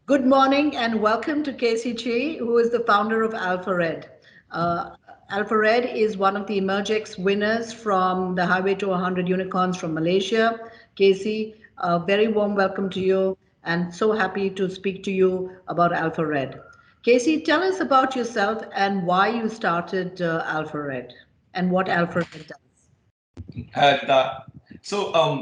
Good morning and welcome to Casey Chi, who is the founder of AlphaRed. AlphaRed is one of the Emergex winners from the Highway to 100 Unicorns from Malaysia. Casey, a very warm welcome to you and so happy to speak to you about AlphaRed. Casey, tell us about yourself and why you started AlphaRed and what AlphaRed does. And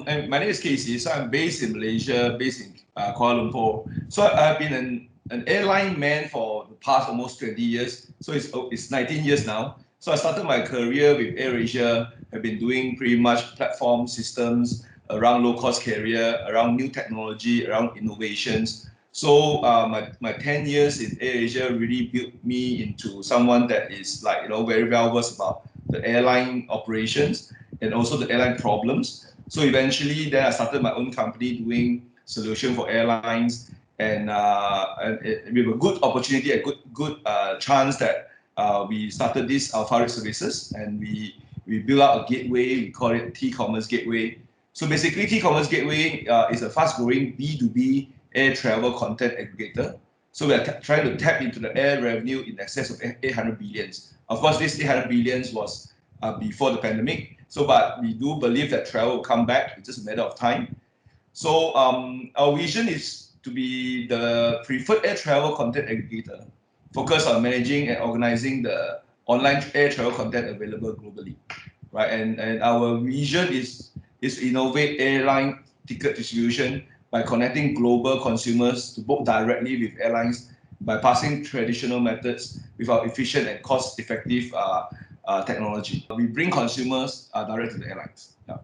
and my name is Casey. So I'm based in Malaysia, based in Kuala Lumpur. So I've been an airline man for the past almost 20 years. So it's 19 years now. So I started my career with AirAsia. I've been doing pretty much platform systems around low-cost carrier, around new technology, around innovations. So my 10 years in AirAsia really built me into someone that is very well versed about the airline operations and also the airline problems. So eventually, then I started my own company doing solution for airlines, and we have a good opportunity, a good chance that we started this AlphaRed services, and we built out a gateway. We call it T-Commerce Gateway. So basically, T-Commerce Gateway is a fast-growing B2B air travel content aggregator. So we are trying to tap into the air revenue in excess of 800 billions. Of course, this 800 billions was before the pandemic. So, but we do believe that travel will come back. It's just a matter of time. So, our vision is to be the preferred air travel content aggregator, focused on managing and organizing the online air travel content available globally, right? And our vision is to innovate airline ticket distribution by connecting global consumers to book directly with airlines by passing traditional methods with our efficient and cost-effective technology. We bring consumers direct to the airlines. Yeah.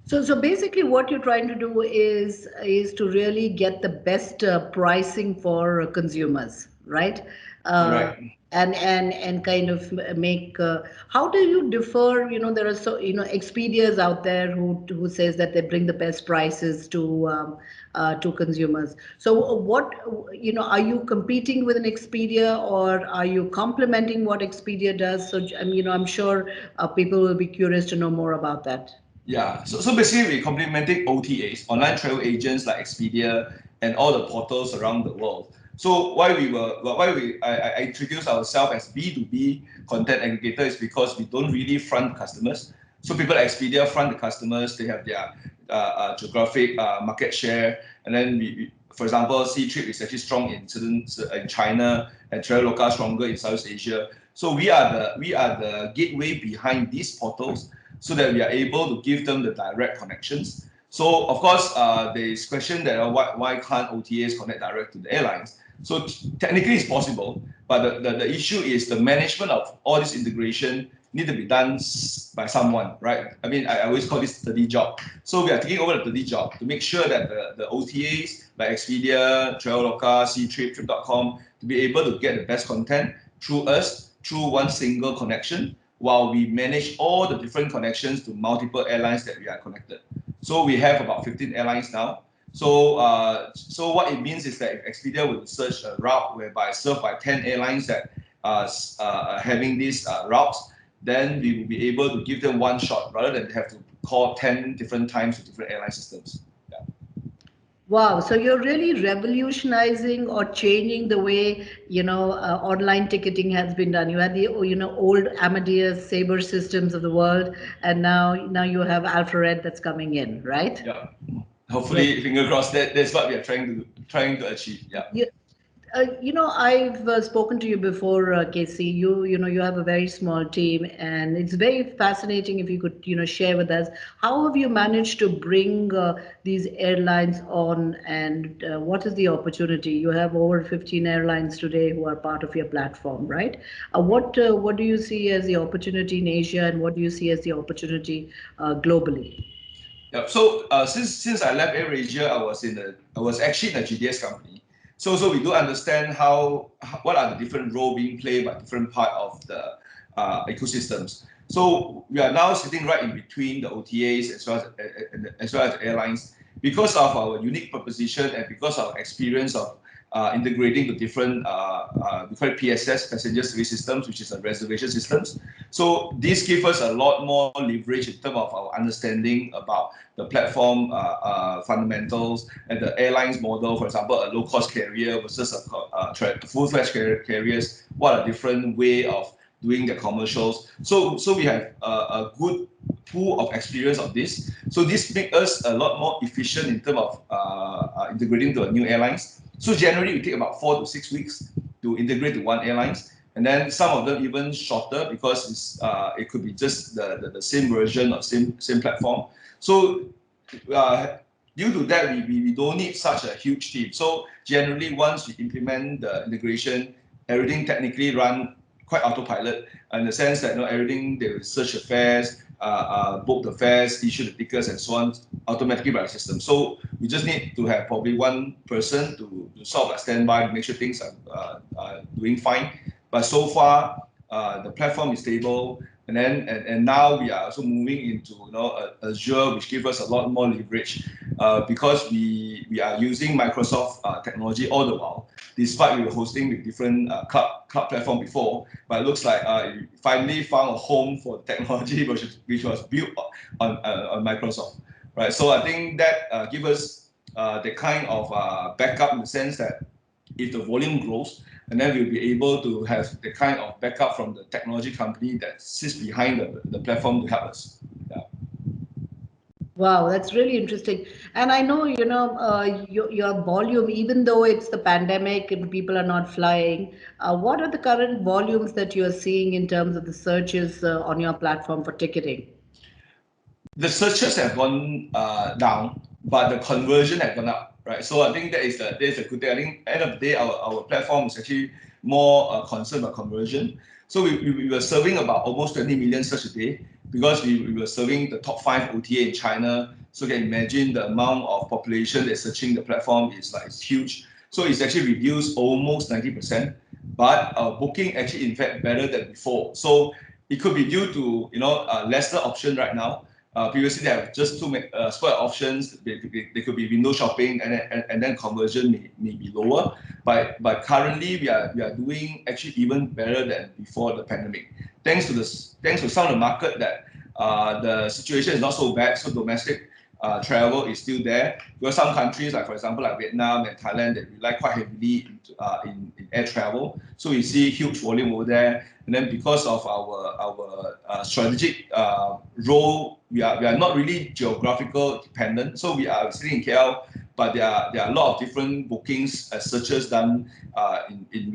So basically, what you're trying to do is to really get the best pricing for consumers, right? Correct. And kind of make. How do you differ? There are Expedias out there who says that they bring the best prices to consumers. So what are you competing with an Expedia, or are you complementing what Expedia does? So I'm sure people will be curious to know more about that. Yeah, so basically we're complementing OTAs, online travel agents like Expedia and all the portals around the world. So I introduced ourselves as B2B content aggregator is because we don't really front customers. So people at Expedia front the customers, they have their geographic market share, and then for example, Ctrip is actually strong in China and Traveloka stronger in Southeast Asia. So we are the gateway behind these portals, so that we are able to give them the direct connections. So of course, there is question that why can't OTAs connect direct to the airlines? So technically it's possible, but the issue is the management of all this integration need to be done by someone, right? I mean, I always call this dirty job. So we are taking over the dirty job to make sure that the OTAs like Expedia, Traveloka, Ctrip, Trip.com to be able to get the best content through us, through one single connection, while we manage all the different connections to multiple airlines that we are connected. So we have about 15 airlines now. So what it means is that if Expedia would search a route whereby served by 10 airlines that are having these routes, then we will be able to give them one shot rather than have to call 10 different times to different airline systems. Yeah. Wow, so you're really revolutionizing or changing the way, online ticketing has been done. You had the, old Amadeus Sabre systems of the world, and now you have AlphaRed that's coming in, right? Yeah. Hopefully, Yes. finger crossed, that's what we are trying to achieve. Yeah. You, I've spoken to you before, Casey. You have a very small team, and it's very fascinating if you could, share with us how have you managed to bring these airlines on, and what is the opportunity? You have over 15 airlines today who are part of your platform, right? What do you see as the opportunity in Asia, and what do you see as the opportunity globally? Yeah. So since I left AirAsia, I was actually in a GDS company. So we do understand what are the different role being played by different part of the ecosystems. So we are now sitting right in between the OTAs as well as airlines because of our unique proposition and because of our experience of integrating the different we call it PSS, passenger service systems, which is a reservation systems. So this gives us a lot more leverage in terms of our understanding about the platform fundamentals and the airlines model. For example, a low-cost carrier versus a full-fledged carriers. What a different way of doing the commercials. So we have a good pool of experience of this. So this makes us a lot more efficient in terms of integrating to a new airlines. So generally, we take about 4 to 6 weeks to integrate to one airlines, and then some of them even shorter because it could be just the same version or same platform. So due to that, we don't need such a huge team. So generally, once we implement the integration, everything technically run quite autopilot in the sense that everything they will search the fares, book the fares, issue the tickets, and so on automatically by the system. So we just need to have probably one person to sort of like standby to make sure things are doing fine. But so far, the platform is stable, and now we are also moving into Azure, which gives us a lot more leverage because we are using Microsoft technology all the while. Despite we were hosting with different cloud platform before, but it looks like we finally found a home for technology which was built on Microsoft, right? So I think that gives us the kind of backup in the sense that if the volume grows, and then we'll be able to have the kind of backup from the technology company that sits behind the platform to help us. Yeah. Wow, that's really interesting. And I know, your volume, even though it's the pandemic and people are not flying, what are the current volumes that you're seeing in terms of the searches on your platform for ticketing? The searches have gone down, but the conversion has gone up, right? So I think that is a good thing. I think at the end of the day, our platform is actually more concerned about conversion. So we were serving about almost 20 million search a day because we were serving the top 5 OTA in China. So you can imagine the amount of population that's searching the platform is huge. So it's actually reduced almost 90%, but our booking actually in fact better than before. So it could be due to lesser option right now. Previously, they have just two spot options. They could be window shopping, and then conversion may be lower. But currently, we are doing actually even better than before the pandemic. Thanks to some of the market that the situation is not so bad. So domestic travel is still there. Because some countries, like for example, like Vietnam and Thailand, they rely quite heavily in air travel. So we see huge volume over there. And then because of our strategic role, we are not really geographical dependent. So we are sitting in KL, but there are a lot of different bookings searches done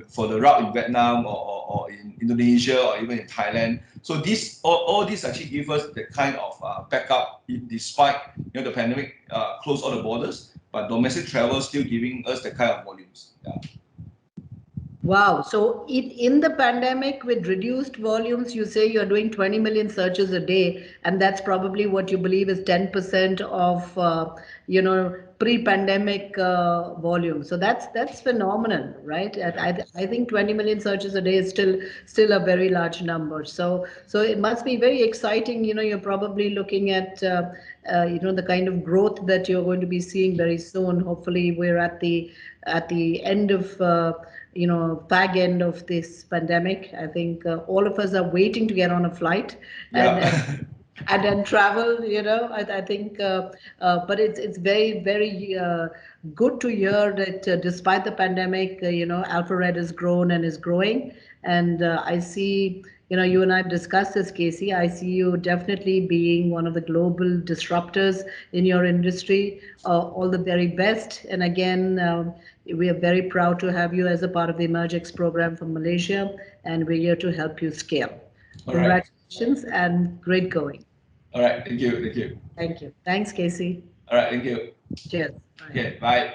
for the route in Vietnam or in Indonesia or even in Thailand. So all this actually give us the kind of backup despite the pandemic closed all the borders, but domestic travel still giving us the kind of volumes. Yeah. Wow. So in the pandemic with reduced volumes, you say you're doing 20 million searches a day, and that's probably what you believe is 10% of pre-pandemic volume. So that's phenomenal, right? I think 20 million searches a day is still a very large number. So it must be very exciting. You're probably looking at the kind of growth that you're going to be seeing very soon. Hopefully, we're at the end of fag end of this pandemic. I think all of us are waiting to get on a flight and then travel. I think, but it's very, very good to hear that despite the pandemic, AlphaRed has grown and is growing. And I see, you and I have discussed this, Casey. I see you definitely being one of the global disruptors in your industry. All the very best. And again, we are very proud to have you as a part of the Emergex program from Malaysia, and we're here to help you scale. All Congratulations and great going. All right. Thank you. Thank you. Thanks, Casey. All right. Thank you. Cheers. Bye. Okay. Bye.